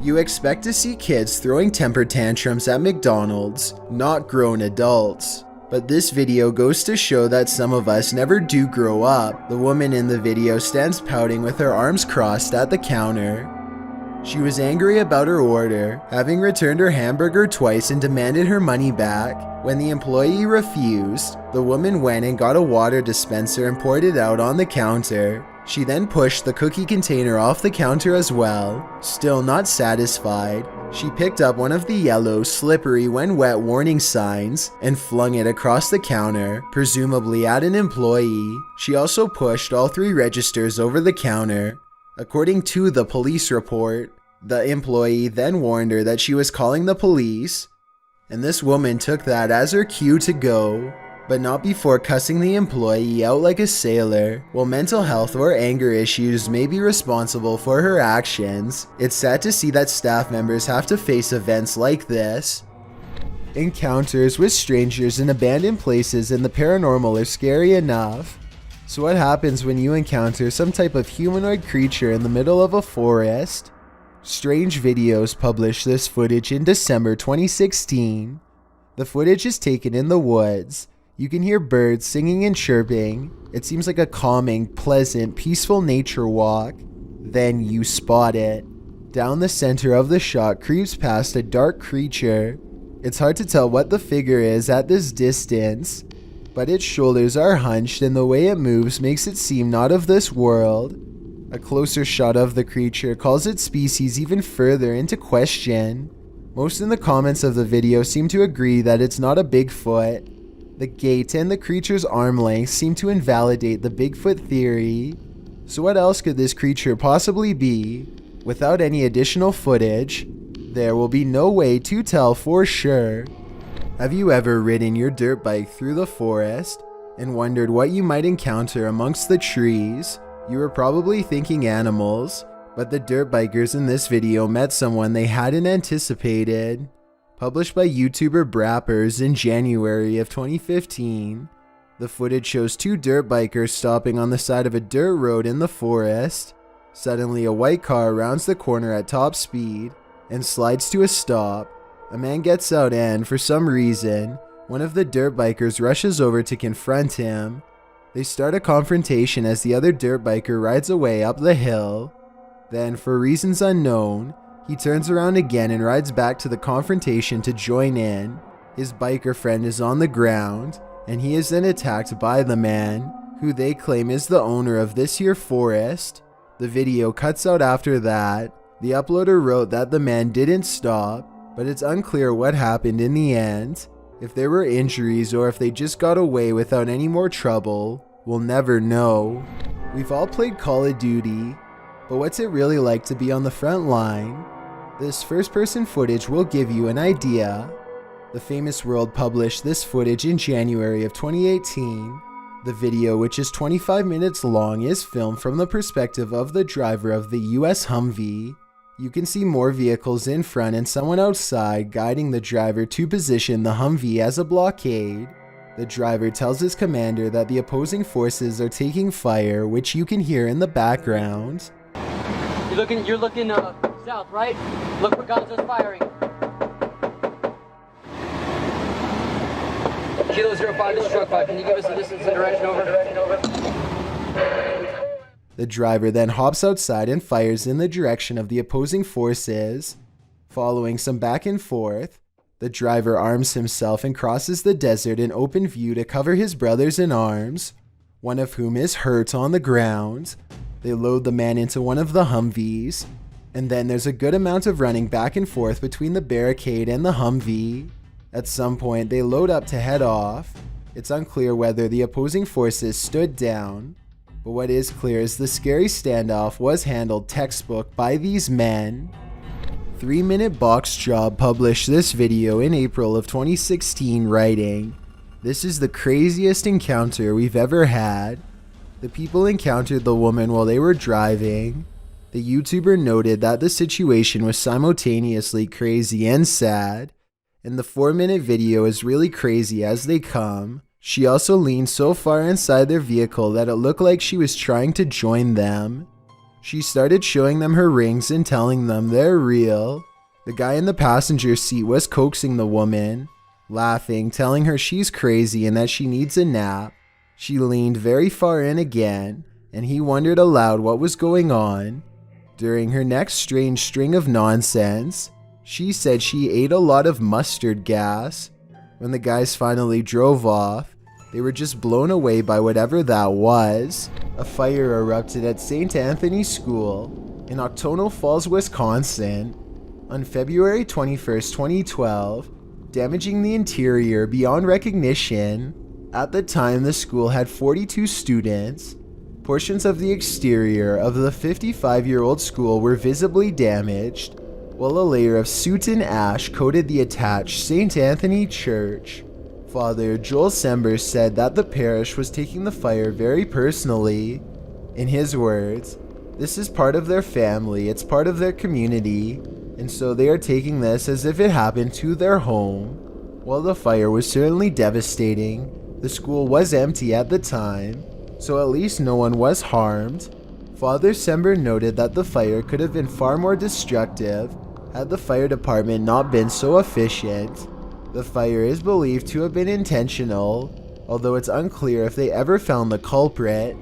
S1: You expect to see kids throwing temper tantrums at McDonald's, not grown adults. But this video goes to show that some of us never do grow up. The woman in the video stands pouting with her arms crossed at the counter. She was angry about her order, having returned her hamburger twice and demanded her money back. When the employee refused, the woman went and got a water dispenser and poured it out on the counter. She then pushed the cookie container off the counter as well. Still not satisfied, she picked up one of the yellow, slippery when wet warning signs and flung it across the counter, presumably at an employee. She also pushed all 3 registers over the counter. According to the police report, the employee then warned her that she was calling the police, and this woman took that as her cue to go. But not before cussing the employee out like a sailor. While mental health or anger issues may be responsible for her actions, it's sad to see that staff members have to face events like this. Encounters with strangers in abandoned places in the paranormal are scary enough. So what happens when you encounter some type of humanoid creature in the middle of a forest? Strange Videos published this footage in December 2016. The footage is taken in the woods. You can hear birds singing and chirping. It seems like a calming, pleasant, peaceful nature walk. Then you spot it. Down the center of the shot creeps past a dark creature. It's hard to tell what the figure is at this distance, but its shoulders are hunched and the way it moves makes it seem not of this world. A closer shot of the creature calls its species even further into question. Most in the comments of the video seem to agree that it's not a Bigfoot. The gait and the creature's arm length seem to invalidate the Bigfoot theory. So what else could this creature possibly be? Without any additional footage, there will be no way to tell for sure. Have you ever ridden your dirt bike through the forest and wondered what you might encounter amongst the trees? You were probably thinking animals, but the dirt bikers in this video met someone they hadn't anticipated. Published by YouTuber Brappers in January of 2015, the footage shows two dirt bikers stopping on the side of a dirt road in the forest. Suddenly, a white car rounds the corner at top speed and slides to a stop. A man gets out and, for some reason, one of the dirt bikers rushes over to confront him. They start a confrontation as the other dirt biker rides away up the hill. Then, for reasons unknown, he turns around again and rides back to the confrontation to join in. His biker friend is on the ground, and he is then attacked by the man, who they claim is the owner of this here forest. The video cuts out after that. The uploader wrote that the man didn't stop, but it's unclear what happened in the end. If there were injuries or if they just got away without any more trouble, we'll never know. We've all played Call of Duty, but what's it really like to be on the front line? This first-person footage will give you an idea. The Famous World published this footage in January of 2018. The video, which is 25 minutes long, is filmed from the perspective of the driver of the US Humvee. You can see more vehicles in front and someone outside guiding the driver to position the Humvee as a blockade. The driver tells his commander that the opposing forces are taking fire, which you can hear in the background.
S14: You're looking south, right? Look where guns are firing. Kilo 05 to Struck 5. Can you give us a distance and direction over?
S1: The driver then hops outside and fires in the direction of the opposing forces. Following some back and forth, the driver arms himself and crosses the desert in open view to cover his brothers in arms, one of whom is hurt on the ground. They load the man into one of the Humvees, and then there's a good amount of running back and forth between the barricade and the Humvee. At some point, they load up to head off. It's unclear whether the opposing forces stood down, but what is clear is the scary standoff was handled textbook by these men. 3-Minute Box Job published this video in April of 2016, writing, "This is the craziest encounter we've ever had. The people encountered the woman while they were driving. The YouTuber noted that the situation was simultaneously crazy and sad, and the 4-minute video is really crazy as they come. She also leaned so far inside their vehicle that it looked like she was trying to join them. She started showing them her rings and telling them they're real. The guy in the passenger seat was coaxing the woman, laughing, telling her she's crazy and that she needs a nap. She leaned very far in again, and he wondered aloud what was going on. During her next strange string of nonsense, she said she ate a lot of mustard gas. When the guys finally drove off, they were just blown away by whatever that was. A fire erupted at St. Anthony's School in Octono Falls, Wisconsin on February 21st, 2012, damaging the interior beyond recognition. At the time, the school had 42 students. Portions of the exterior of the 55-year-old school were visibly damaged, while a layer of soot and ash coated the attached St. Anthony Church. Father Joel Sember said that the parish was taking the fire very personally. In his words, "This is part of their family, it's part of their community, and so they are taking this as if it happened to their home." While the fire was certainly devastating, the school was empty at the time, so at least no one was harmed. Father Sember noted that the fire could have been far more destructive had the fire department not been so efficient. The fire is believed to have been intentional, although it's unclear if they ever found the culprit.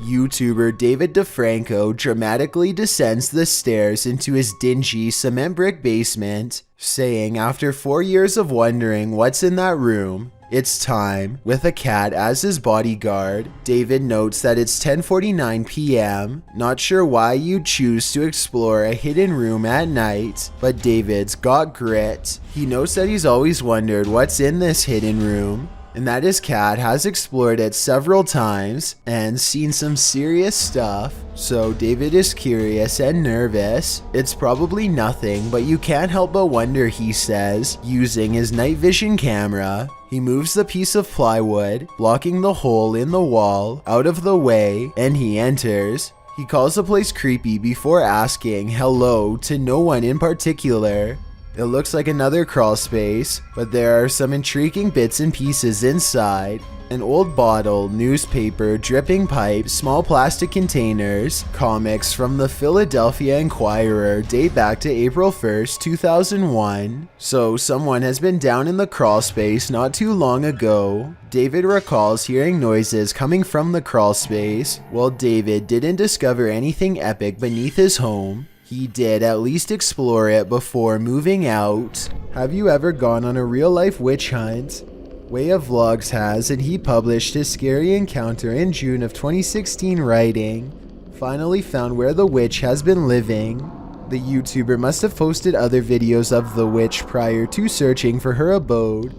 S1: YouTuber David DeFranco dramatically descends the stairs into his dingy cement brick basement, saying after 4 years of wondering what's in that room, it's time. With a cat as his bodyguard, David notes that it's 10:49 p.m. Not sure why you'd choose to explore a hidden room at night, but David's got grit. He notes that he's always wondered what's in this hidden room. and that his cat has explored it several times and seen some serious stuff. So David is curious and nervous. It's probably nothing, but you can't help but wonder, he says, using his night vision camera. He moves the piece of plywood, blocking the hole in the wall, out of the way, and he enters. He calls the place creepy before asking hello to no one in particular. It looks like another crawl space, but there are some intriguing bits and pieces inside. An old bottle, newspaper, dripping pipe, small plastic containers, comics from the Philadelphia Inquirer date back to April 1st, 2001. So someone has been down in the crawl space not too long ago. David recalls hearing noises coming from the crawl space. While David didn't discover anything epic beneath his home, he did at least explore it before moving out. Have you ever gone on a real-life witch hunt? Way of Vlogs has, and he published his scary encounter in June of 2016, writing, "Finally found where the witch has been living." The YouTuber must have posted other videos of the witch prior to searching for her abode.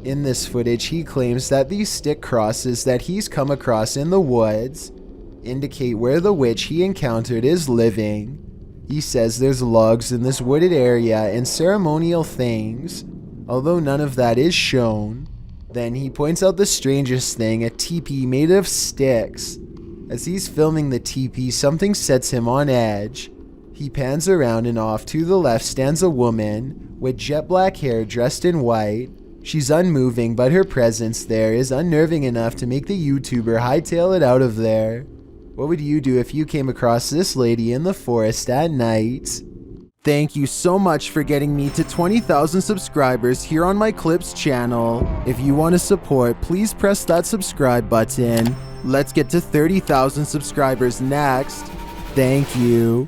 S1: In this footage, he claims that these stick crosses that he's come across in the woods indicate where the witch he encountered is living. He says there's logs in this wooded area and ceremonial things, although none of that is shown. Then he points out the strangest thing, a teepee made of sticks. As he's filming the teepee, something sets him on edge. He pans around and off to the left stands a woman with jet black hair dressed in white. She's unmoving, but her presence there is unnerving enough to make the YouTuber hightail it out of there. What would you do if you came across this lady in the forest at night? Thank you so much for getting me to 20,000 subscribers here on my Clips channel. If you want to support, please press that subscribe button. Let's get to 30,000 subscribers next. Thank you.